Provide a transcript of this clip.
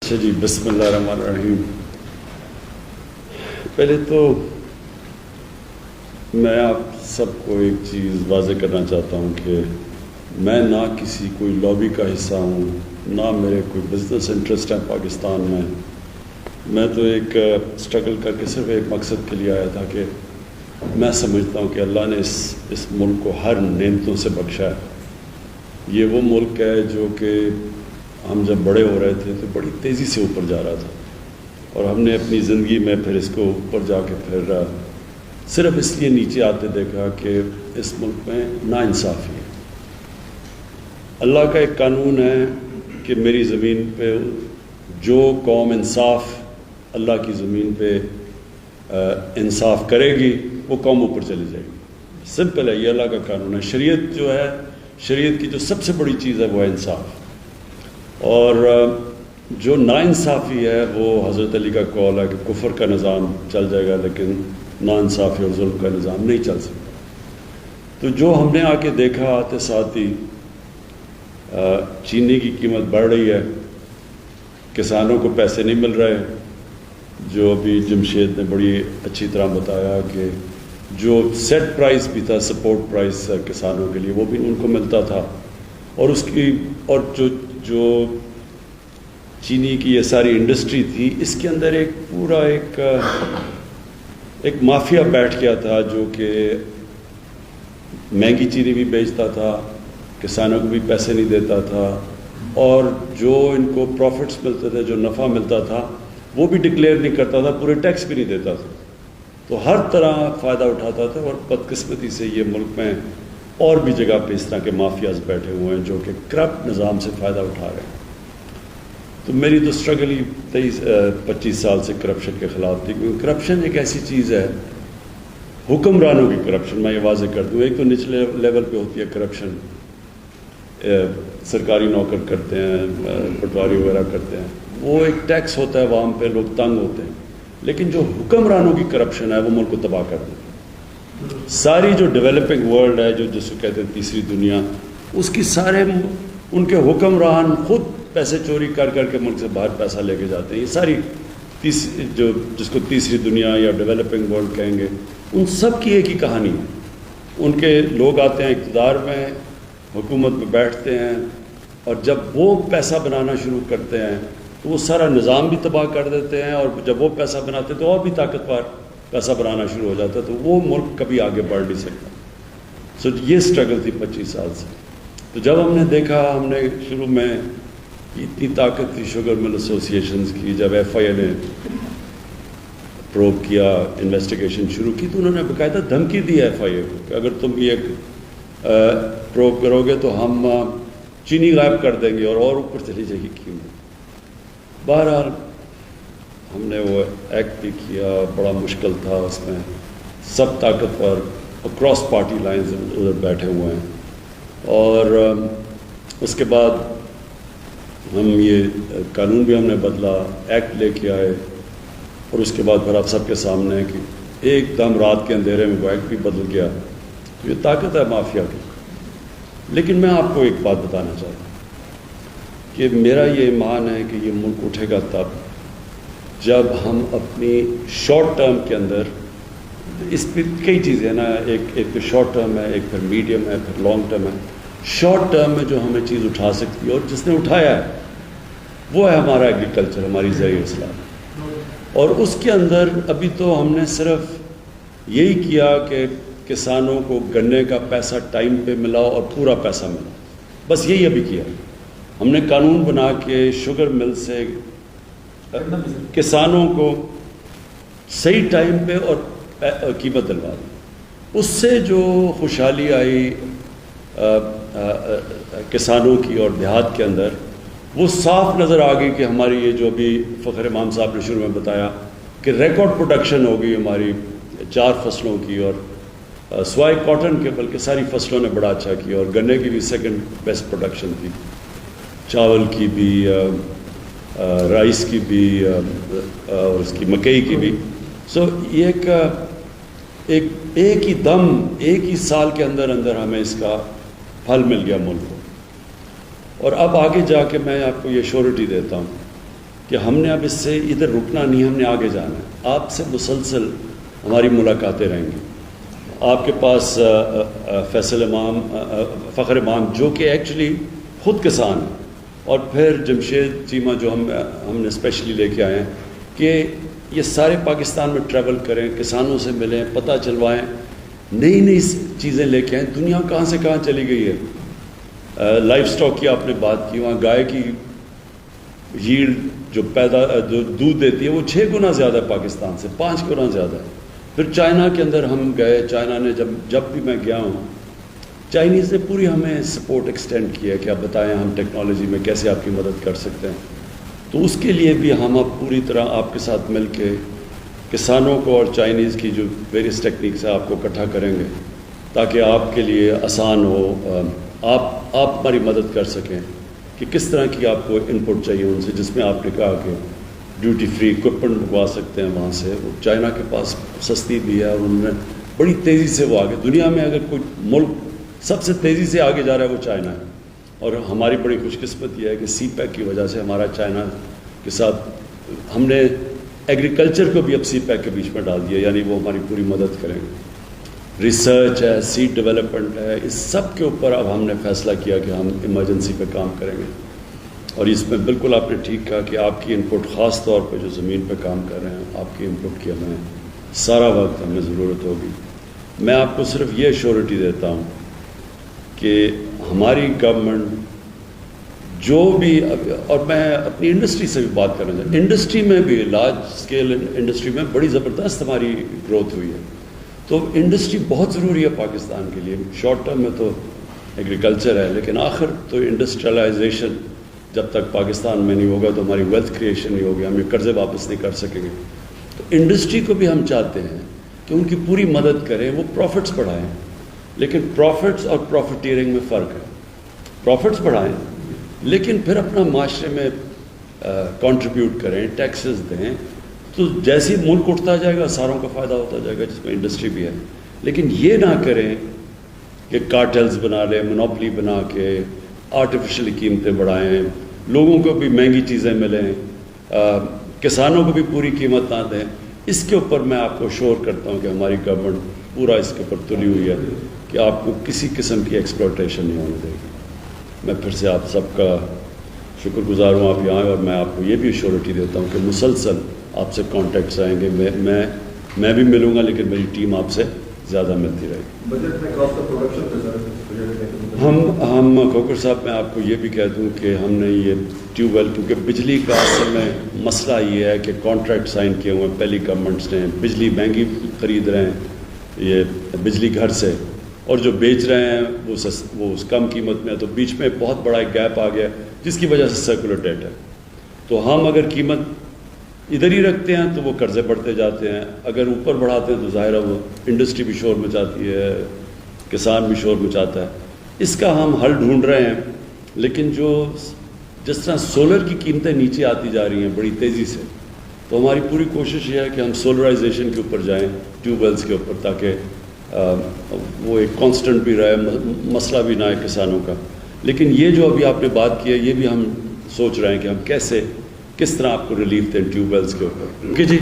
اچھا جی، بسم اللہ الرحمن الرحیم۔ پہلے تو میں آپ سب کو ایک چیز واضح کرنا چاہتا ہوں کہ میں نہ کسی کوئی لابی کا حصہ ہوں، نہ میرے کوئی بزنس انٹرسٹ ہے پاکستان میں۔ میں تو ایک اسٹرگل کر کے صرف ایک مقصد کے لیے آیا تھا کہ میں سمجھتا ہوں کہ اللہ نے اس ملک کو ہر نعمتوں سے بخشا ہے۔ یہ وہ ملک ہے جو کہ ہم جب بڑے ہو رہے تھے تو بڑی تیزی سے اوپر جا رہا تھا، اور ہم نے اپنی زندگی میں پھر اس کو اوپر جا کے پھر صرف اس لیے نیچے آتے دیکھا کہ اس ملک میں ناانصافی ہے۔ اللہ کا ایک قانون ہے کہ میری زمین پہ جو قوم انصاف اللہ کی زمین پہ انصاف کرے گی وہ قوم اوپر چلی جائے گی۔ سمپل ہے، یہ اللہ کا قانون ہے۔ شریعت جو ہے، شریعت کی جو سب سے بڑی چیز ہے وہ ہے انصاف، اور جو ناانصافی ہے وہ حضرت علی کا قول ہے کہ کفر کا نظام چل جائے گا لیکن ناانصافی اور ظلم کا نظام نہیں چل سکتا۔ تو جو ہم نے آ کے دیکھا آتے ساتھ ہی چینی کی قیمت بڑھ رہی ہے، کسانوں کو پیسے نہیں مل رہے، جو ابھی جمشید نے بڑی اچھی طرح بتایا کہ جو سیٹ پرائز بھی تھا، سپورٹ پرائز کسانوں کے لیے، وہ بھی ان کو ملتا تھا، اور اس کی اور جو چینی کی یہ ساری انڈسٹری تھی، اس کے اندر ایک پورا ایک مافیا بیٹھ گیا تھا جو کہ مہنگی چینی بھی بیچتا تھا، کسانوں کو بھی پیسے نہیں دیتا تھا، اور جو ان کو پروفٹس ملتے تھے، جو نفع ملتا تھا، وہ بھی ڈکلیئر نہیں کرتا تھا، پورے ٹیکس بھی نہیں دیتا تھا۔ تو ہر طرح فائدہ اٹھاتا تھا، اور بدقسمتی سے یہ ملک میں اور بھی جگہ پہ اس طرح کے مافیاز بیٹھے ہوئے ہیں جو کہ کرپٹ نظام سے فائدہ اٹھا رہے ہیں۔ تو میری تو اسٹرگل ہی 25 سال سے کرپشن کے خلاف تھی، کیونکہ کرپشن ایک ایسی چیز ہے، حکمرانوں کی کرپشن، میں یہ واضح کر دوں، ایک تو نچلے لیول پہ ہوتی ہے کرپشن، سرکاری نوکر کرتے ہیں، پٹواری وغیرہ کرتے ہیں، وہ ایک ٹیکس ہوتا ہے عوام پہ، لوگ تنگ ہوتے ہیں، لیکن جو حکمرانوں کی کرپشن ہے وہ ملک کو تباہ کر دیتی ہے۔ ساری جو ڈیولپنگ ورلڈ ہے، جو جس کو کہتے ہیں تیسری دنیا، اس کی سارے ان کے حکمران خود پیسے چوری کر کر کے ملک سے باہر پیسہ لے کے جاتے ہیں۔ یہ ساری جو جس کو تیسری دنیا یا ڈیولپنگ ورلڈ کہیں گے، ان سب کی ایک ہی کہانی ہے۔ ان کے لوگ آتے ہیں اقتدار میں، حکومت میں بیٹھتے ہیں، اور جب وہ پیسہ بنانا شروع کرتے ہیں تو وہ سارا نظام بھی تباہ کر دیتے ہیں، اور جب وہ پیسہ بناتے ہیں تو اور بھی طاقتور پیسہ بنانا شروع ہو جاتا ہے، تو وہ ملک کبھی آگے بڑھ نہیں سکتا۔ یہ اسٹرگل تھی 25 سال سے۔ تو جب ہم نے دیکھا، ہم نے شروع میں اتنی طاقت تھی شوگر مل ایسوسیشنز کی، جب ایف آئی اے نے پروب کیا، انویسٹیگیشن شروع کی، تو انہوں نے باقاعدہ دھمکی دی ایف آئی اے کو کہ اگر تم یہ پروب کرو گے تو ہم چینی غائب کر دیں گے اور اوپر چلی جائے گی قیمت۔ بہرحال ہم نے وہ ایکٹ بھی کیا، بڑا مشکل تھا، اس میں سب طاقتور اکراس پارٹی لائنز ادھر بیٹھے ہوئے ہیں، اور اس کے بعد ہم یہ قانون بھی ہم نے بدلا، ایکٹ لے کے آئے، اور اس کے بعد پھر آپ سب کے سامنے ہے کہ ایک دم رات کے اندھیرے میں وہ ایکٹ بھی بدل گیا۔ یہ طاقت ہے مافیا کی۔ لیکن میں آپ کو ایک بات بتانا چاہتا ہوں کہ میرا یہ ایمان ہے کہ یہ ملک اٹھے گا تب جب ہم اپنی شارٹ ٹرم کے اندر، اس پہ کئی چیزیں ہیں نا، ایک تو شارٹ ٹرم ہے، ایک پھر میڈیم ہے، پھر لانگ ٹرم ہے۔ شارٹ ٹرم میں جو ہمیں چیز اٹھا سکتی ہے، اور جس نے اٹھایا ہے، وہ ہے ہمارا ایگریکلچر، ہماری زرعی اصلاح۔ اور اس کے اندر ابھی تو ہم نے صرف یہی کیا کہ کسانوں کو گنے کا پیسہ ٹائم پہ ملا اور پورا پیسہ ملا، بس یہی ابھی کیا۔ ہم نے قانون بنا کے شوگر مل سے کسانوں کو صحیح ٹائم پہ اور قیمت دلوا دی۔ اس سے جو خوشحالی آئی کسانوں کی اور دیہات کے اندر، وہ صاف نظر آ گئی کہ ہماری یہ جو ابھی فخر امام صاحب نے شروع میں بتایا کہ ریکارڈ پروڈکشن ہو گئی ہماری 4 فصلوں کی، اور سوائے کاٹن کے بلکہ ساری فصلوں نے بڑا اچھا کیا، اور گنے کی بھی سیکنڈ بیسٹ پروڈکشن تھی، چاول کی بھی، رائس کی بھی، اور اس کی مکئی کی بھی۔ یہ ایک ہی دم، ایک ہی سال کے اندر ہمیں اس کا پھل مل گیا ملک کو۔ اور اب آگے جا کے میں آپ کو یہ شورٹی دیتا ہوں کہ ہم نے اب اس سے ادھر رکنا نہیں، ہم نے آگے جانا ہے. آپ سے مسلسل ہماری ملاقاتیں رہیں گی. آپ کے پاس فیصل امام، فخر امام جو کہ ایکچولی خود کسان ہیں، اور پھر جمشید چیمہ جو ہم نے اسپیشلی لے کے آئے ہیں کہ یہ سارے پاکستان میں ٹریول کریں، کسانوں سے ملیں، پتہ چلوائیں، نئی نئی چیزیں لے کے آئیں. دنیا کہاں سے کہاں چلی گئی ہے. لائف سٹاک کی آپ نے بات کی، وہاں گائے کی ییلڈ جو دودھ دیتی ہے وہ 6 گنا زیادہ ہے پاکستان سے، 5 گنا زیادہ ہے. پھر چائنا کے اندر ہم گئے، چائنا نے جب بھی میں گیا ہوں، چائنیز نے پوری ہمیں سپورٹ ایکسٹینڈ کیا کہ آپ بتائیں ہم ٹیکنالوجی میں کیسے آپ کی مدد کر سکتے ہیں. تو اس کے لیے بھی ہم اب پوری طرح آپ کے ساتھ مل کے کسانوں کو اور چائنیز کی جو ویریس ٹیکنیکس ہے آپ کو اکٹھا کریں گے تاکہ آپ کے لیے آسان ہو، آپ ہماری مدد کر سکیں کہ کس طرح کی آپ کو ان پٹ چاہیے ان سے، جس میں آپ نے کہا کہ ڈیوٹی فری اکوپمنٹ منگوا سکتے ہیں وہاں سے. وہ چائنا کے پاس سستی بھی ہے اور انہوں نے بڑی تیزی سے وہ آگے، دنیا میں اگر کوئی ملک سب سے تیزی سے آگے جا رہا ہے وہ چائنا ہے. اور ہماری بڑی خوش قسمت یہ ہے کہ سی پیک کی وجہ سے ہمارا چائنا کے ساتھ ہم نے ایگریکلچر کو بھی اب سی پیک کے بیچ میں ڈال دیا، یعنی وہ ہماری پوری مدد کریں گے. ریسرچ ہے، سیڈ ڈیولپمنٹ ہے، اس سب کے اوپر اب ہم نے فیصلہ کیا کہ ہم ایمرجنسی پہ کام کریں گے. اور اس میں بالکل آپ نے ٹھیک کہا کہ آپ کی ان پٹ، خاص طور پہ جو زمین پہ کام کر رہے ہیں، آپ کی ان پٹ کی ہمیں سارا وقت ہمیں ضرورت ہوگی. میں آپ کو صرف یہ ایشورٹی دیتا ہوں کہ ہماری گورنمنٹ جو بھی، اور میں اپنی انڈسٹری سے بھی بات کرنا چاہتا ہوں، انڈسٹری میں بھی لارج اسکیل انڈسٹری میں بڑی زبردست ہماری گروتھ ہوئی ہے. تو انڈسٹری بہت ضروری ہے پاکستان کے لیے. شارٹ ٹرم میں تو ایگریکلچر ہے، لیکن آخر تو انڈسٹریلائزیشن جب تک پاکستان میں نہیں ہوگا تو ہماری ویلتھ کریشن نہیں ہوگی، ہم یہ قرضے واپس نہیں کر سکیں گے. تو انڈسٹری کو بھی ہم چاہتے ہیں کہ ان کی پوری مدد کریں، وہ پروفٹس بڑھائیں. لیکن پروفٹس اور پروفیٹیرنگ میں فرق ہے. پروفٹس بڑھائیں لیکن پھر اپنا معاشرے میں کنٹریبیوٹ کریں، ٹیکسز دیں. تو جیسے ہی ملک اٹھتا جائے گا ساروں کا فائدہ ہوتا جائے گا، جس میں انڈسٹری بھی ہے. لیکن یہ نہ کریں کہ کارٹلز بنا لیں، مونوپلی بنا کے آرٹیفیشلی قیمتیں بڑھائیں، لوگوں کو بھی مہنگی چیزیں ملیں، کسانوں کو بھی پوری قیمت نہ دیں. اس کے اوپر میں آپ کو شور کرتا ہوں کہ ہماری گورنمنٹ پورا اس کے اوپر تلی ہوئی ہے کہ آپ کو کسی قسم کی ایکسپلوٹیشن نہیں ہونے دے گی. میں پھر سے آپ سب کا شکر گزار ہوں آپ یہاں آئے، اور میں آپ کو یہ بھی ایشورٹی دیتا ہوں کہ مسلسل آپ سے کانٹیکٹس آئیں گے. میں بھی ملوں گا، لیکن میری ٹیم آپ سے زیادہ ملتی رہے گی. بجٹ میں خاص طور پروڈکشن ہم کوکر صاحب میں آپ کو یہ بھی کہہ دوں کہ ہم نے یہ ٹیوب ویل، کیونکہ بجلی کا اصل میں مسئلہ یہ ہے کہ کانٹریکٹ سائن کیے ہوئے ہیں پہلی گورنمنٹس نے، بجلی مہنگی خرید رہے ہیں یہ بجلی گھر سے، اور جو بیچ رہے ہیں وہ اس کم قیمت میں ہے. تو بیچ میں بہت بڑا ایک گیپ آ گیا جس کی وجہ سے سرکولر ڈیٹ ہے. تو ہم اگر قیمت ادھر ہی رکھتے ہیں تو وہ قرضے بڑھتے جاتے ہیں، اگر اوپر بڑھاتے ہیں تو ظاہر ہے وہ انڈسٹری بھی شور مچاتی ہے، کسان بھی شور مچاتا ہے. اس کا ہم حل ڈھونڈ رہے ہیں. لیکن جس طرح سولر کی قیمتیں نیچے آتی جا رہی ہیں بڑی تیزی سے، تو ہماری پوری کوشش یہ ہے کہ ہم سولرائزیشن کے اوپر جائیں، ٹیوب ویلز کے اوپر، تاکہ وہ ایک کانسٹنٹ بھی رہے، مسئلہ بھی نہ ہے کسانوں کا. لیکن یہ جو ابھی آپ نے بات کی ہے، یہ بھی ہم سوچ رہے ہیں کہ ہم کس طرح آپ کو ریلیف دیں ٹیوب ویلز کے اوپر. کہ جی